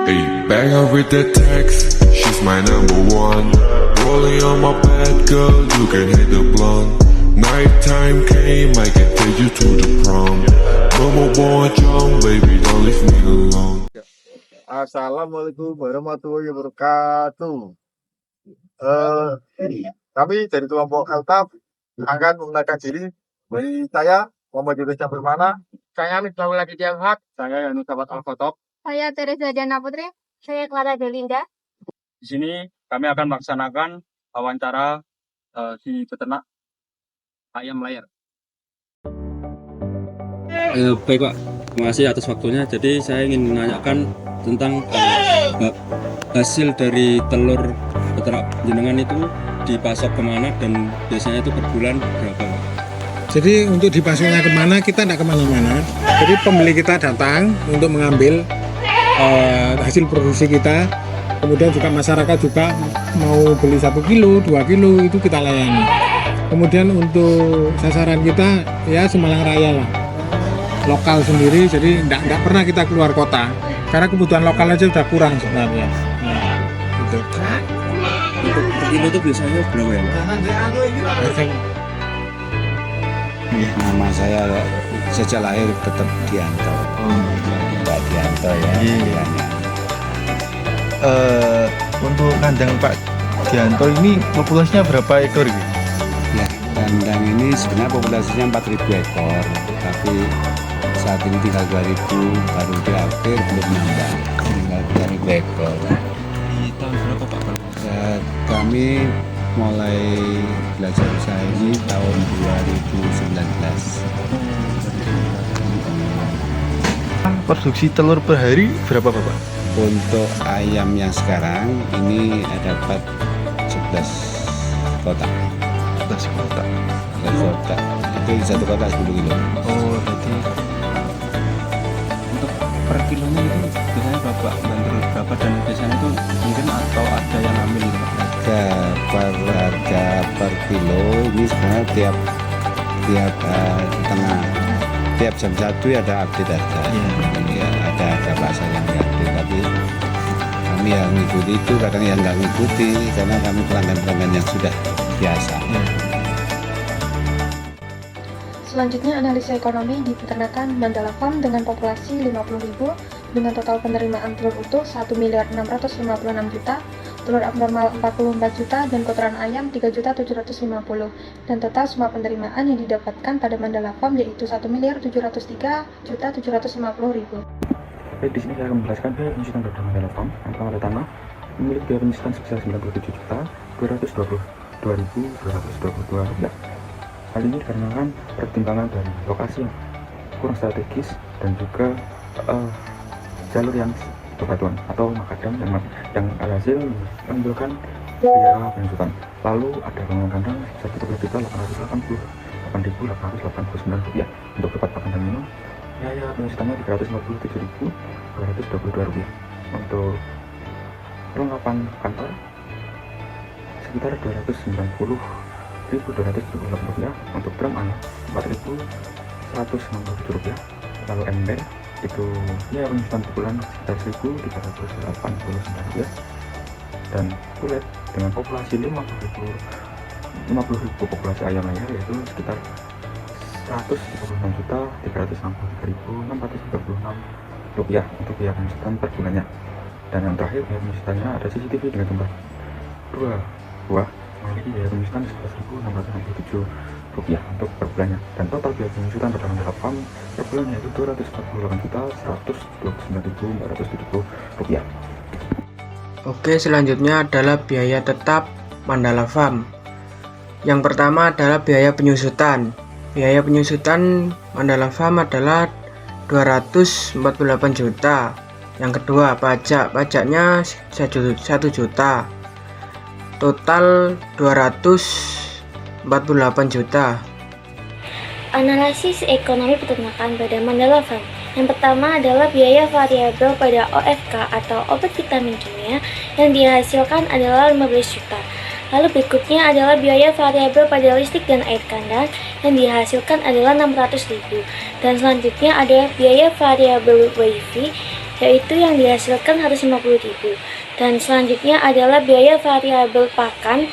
Hey, back up with that text, she's my number one. Rolling on my bed, girl, you can hit the blunt. Nighttime came, I can take you to the prom. No more born young, baby, don't leave me alone. Assalamualaikum warahmatullahi wabarakatuh. Kami dari kelompok Altaf akan menggunakan diri. Bagi saya, Muhammad Yunus Bermana. Saya Miftahul Hadi Hak. Saya Yanu Sabat Al-Khotob. Saya Teresa Diana Putri. Saya Clara Delinda. Di sini kami akan melaksanakan wawancara si peternak ayam layar. Baik Pak, terima kasih atas waktunya. Jadi saya ingin menanyakan tentang hasil dari telur peternak jenengan itu dipasok kemana dan biasanya itu per bulan berapa Pak? Jadi untuk dipasoknya kemana, kita tidak kemana-mana. Jadi pembeli kita datang untuk mengambil hasil produksi kita. Kemudian juga masyarakat juga mau beli 1 kilo, 2 kilo itu kita layani. Kemudian untuk sasaran kita ya Semalang Raya lah, lokal sendiri. Jadi tidak pernah kita keluar kota karena kebutuhan lokal aja sudah kurang sebenarnya. Gitu. Untuk per kilo itu biasanya berapa ya Pak? Nama saya sejak lahir tetap Dianto. Pak Dianto ya. Untuk kandang Pak Dianto ini populasinya berapa ekor gitu? Ya, kandang ini sebenarnya populasinya 4.000 ekor, tapi saat ini tinggal 2.000, baru di akhir belum nambah, tinggal 2.000 ekor. Di tahun berapa Pak? Kami mulai belajar usaha ini tahun 2019. Produksi telur per hari berapa Bapak? Untuk ayam yang sekarang ini dapat 11 kotak. 11 kotak. 11 kotak. Itu di satu kotak 10 kilo. Oh, berarti Untuk per kilonya itu biasanya Bapak banderol berapa dan biasanya itu mungkin atau ada yang ambil gitu Pak? Harga per kilo ini sebenarnya tiap jam 1 ada update harga. Ya, ada pasar yang update, tapi kami yang ngikuti itu, kadang yang nggak ngikuti karena kami pelanggan-pelanggan yang sudah biasa. Selanjutnya analisa ekonomi di peternakan Mandala Farm dengan populasi 50.000 dengan total penerimaan telur utuh 1.656 juta, telur abnormal 44 juta, dan kotoran ayam 3.750.000, dan total semua penerimaan yang didapatkan pada Mandala Farm yaitu 1.703.750.000. Baik, di sini saya akan menjelaskan biaya penyusutan pada Mandala Farm. Yang pertama ada tanah, memiliki biaya penyusutan sebesar 97.222.222 rupiah. Hal ini dikarenakan pertimbangan dari lokasi yang kurang strategis dan juga jalur yang bebatuan atau makadam yang alhasil menimbulkan biaya penyusutan. Lalu ada bangunan kandang 1.888.889 rupiah. Untuk tempat pakan dan minum biaya penyusutannya 357.222 rupiah. Untuk perlengkapan kantor sekitar 290.278 rupiah. Untuk drum ayam 4.197 rupiah. Lalu ember itu ya penyusutan bulan sekitar 1.389 rupiah. Dan kulit dengan populasi 50.000 populasi ayam layar yaitu sekitar 136.363.636 rupiah untuk biaya penyusutan per bulannya. Dan yang terakhir biaya penyusutannya ada CCTV dengan jumlah 2 buah memiliki biaya penyusutan sebesar 1.667 rupiah untuk per bulannya. Dan total biaya penyusutan pada Mandala Farm per bulannya itu 248.129.470 rupiah. Oke, selanjutnya adalah biaya tetap Mandala Farm. Yang pertama adalah biaya penyusutan. Biaya penyusutan Mandala Farm adalah 248 juta. Yang kedua pajaknya 1 juta. Total 248 juta. Analisis ekonomi peternakan pada Mandala Farm. Yang pertama adalah biaya variabel pada OFK atau obat vitamin kimia yang dihasilkan adalah 15 juta. Lalu berikutnya adalah biaya variabel pada listrik dan air kandang yang dihasilkan adalah 600.000. Dan selanjutnya ada biaya variabel WiFi yaitu yang dihasilkan 150.000. Dan selanjutnya adalah biaya variabel pakan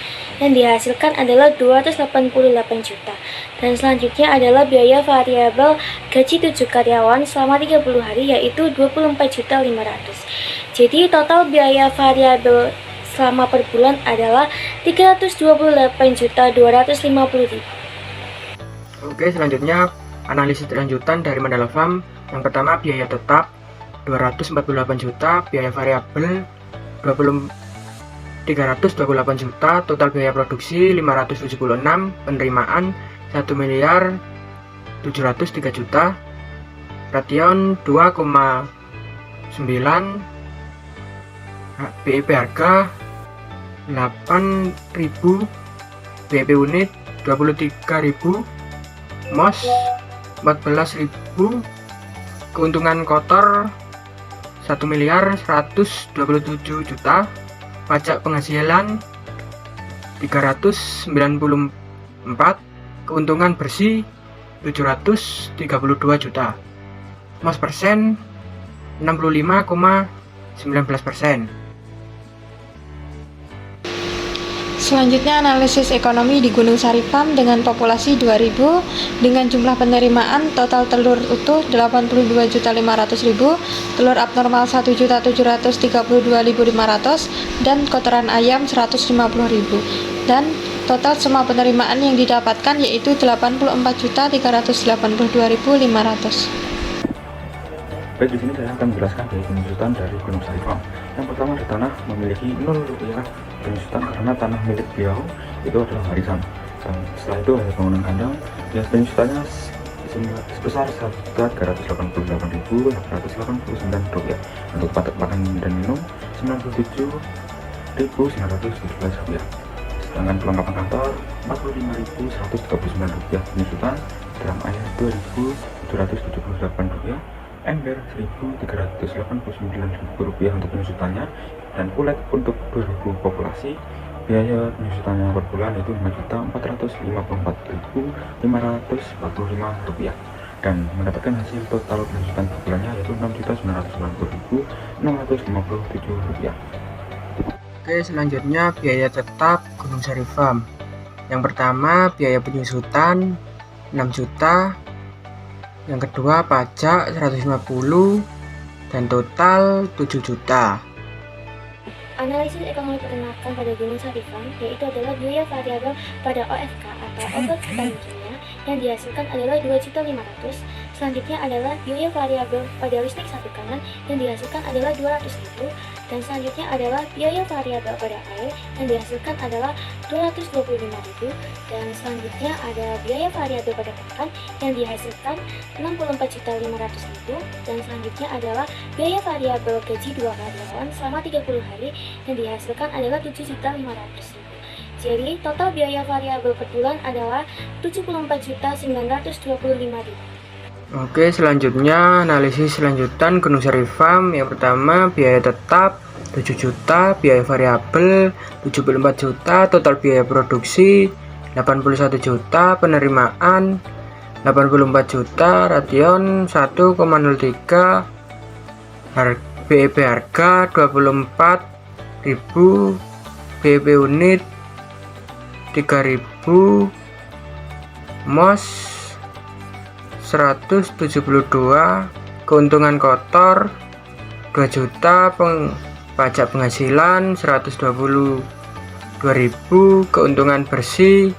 yang dihasilkan adalah 288 juta. Dan selanjutnya adalah biaya variabel gaji 7 karyawan selama 30 hari yaitu 24.500.000. Jadi total biaya variabel selama per bulan adalah 328.250.000. Oke, selanjutnya analisis lanjutan dari Mandala Farm. Yang pertama biaya tetap 248 juta, biaya variabel 328 juta, total biaya produksi 576, penerimaan 1.703 juta, ration 2,9, BEP harga 8.000, BEP unit 23.000, MOS 14.000, keuntungan kotor 1.127 juta, pajak penghasilan 394, keuntungan bersih 732 juta, MOS persen 65,19%. Selanjutnya analisis ekonomi di Gunung Sari Farm dengan populasi 2000 dengan jumlah penerimaan total telur utuh 82.500.000, telur abnormal 1.732.500 dan kotoran ayam 150.000. Dan total semua penerimaan yang didapatkan yaitu 84.382.500. Baik, di sini saya akan menjelaskan dari penyusutan dari Gunung Sari Farm. Yang pertama, di tanah memiliki 0 rupiah penyusutan karena tanah milik beliau itu adalah warisan. Dan setelah itu ada bangunan kandang yang penyusutannya sebesar 388.889 rupiah. Untuk pakan dan minum 97.917 rupiah. Sedangkan perlengkapan kantor 45.139 rupiah penyusutan, drum air 2.778 rupiah, ember 1.389 rupiah untuk penyusutannya, dan kulit untuk 2.000 populasi. Biaya penyusutannya per bulan itu 5.454.545 rupiah, dan mendapatkan hasil total penyusutan per bulannya yaitu 6.990.657 rupiah. Oke, selanjutnya biaya tetap Gunung Sari Farm. Yang pertama biaya penyusutan 6 juta, yang kedua pajak 150, dan total 7 juta. Analisis ekonomi peternakan pada Gunung Sari Farm yaitu adalah biaya variabel pada OFK atau obat vitamin kimia yang dihasilkan adalah 2.500.000. Selanjutnya adalah biaya variabel pada listrik satu kanan yang dihasilkan adalah 200.000. Dan selanjutnya adalah biaya variabel pada air yang dihasilkan adalah 225.000. Dan selanjutnya ada biaya variabel pada pakan yang dihasilkan 64.500.000. Dan selanjutnya adalah biaya variabel gaji 2 karyawan selama 30 hari yang dihasilkan adalah 7.500.000. Jadi total biaya variabel per bulan adalah 74.925.000. Oke, selanjutnya analisis lanjutan Gunung Sari Farm. Yang pertama biaya tetap 7 juta, biaya variabel 74 juta, total biaya produksi 81 juta, penerimaan 84 juta, ration 1,03, BEP harga 24.000, BEP unit 3.000, MOS 172, keuntungan kotor 2 juta, pajak penghasilan 122.000, keuntungan bersih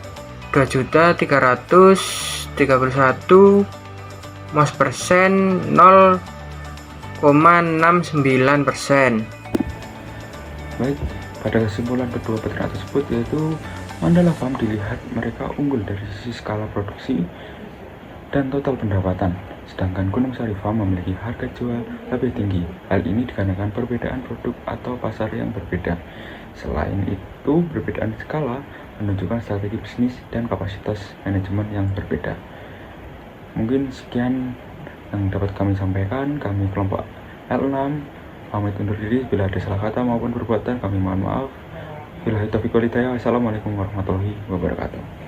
2.331, MOS persen 0,69%. Baik, pada kesimpulan kedua peternak tersebut yaitu Mandala Farm dilihat mereka unggul dari sisi skala produksi dan total pendapatan, sedangkan Gunung Sari Farm memiliki harga jual lebih tinggi. Hal ini dikarenakan perbedaan produk atau pasar yang berbeda. Selain itu, perbedaan skala menunjukkan strategi bisnis dan kapasitas manajemen yang berbeda. Mungkin sekian yang dapat kami sampaikan. Kami kelompok L6 pamit undur diri. Bila ada salah kata maupun perbuatan kami mohon maaf. Billahi taufiq wal hidayah. Wassalamualaikum warahmatullahi wabarakatuh.